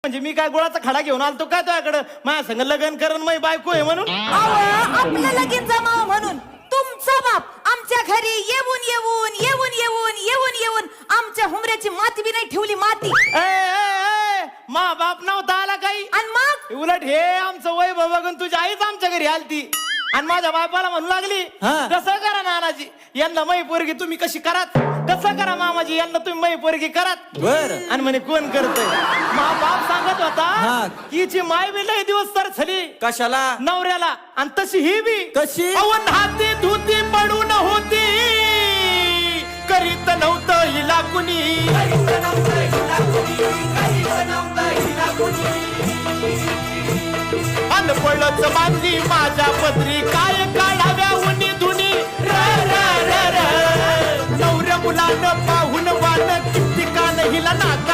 म्हणजे मी काय गुळाचा खडा घेऊन आलतो काय तुझ्याकडं माझ्या संग लग्न करण माझी बायको आहे म्हणून? आपलं लगीन जमावं म्हणून तुमचा बाप आमच्या घरी येऊन येऊन येऊन येऊन येऊन येऊन आमच्या हुमऱ्याची माती बी नाही ठेवली माती. मा बाप नव्हता आला काही आणि मग उलट हे आमचं वय बघून तुझी आईच आमच्या घरी आलती आणि माझ्या बापाला म्हणू लागली कसं करा नानाजी यांना मै पोरगी तुम्ही कशी करात, कसं करा मामाजी यांना तुम्ही मै पोरगी करात. बर आणि म्हणे कोण करतय? मा बाप सांगत होता हीची माय बी लय दिवस तर झाली कशाला नवऱ्याला आणि तशी ही बी कशी अवन हाती धुती पडून होती करीत नव्हतं हिला कुणी. अनपळच बांधली माझ्या पदरी काय काढाव्या उनी धुनी नवऱ्या मुलानं पाहून वान किती कान हिला नाका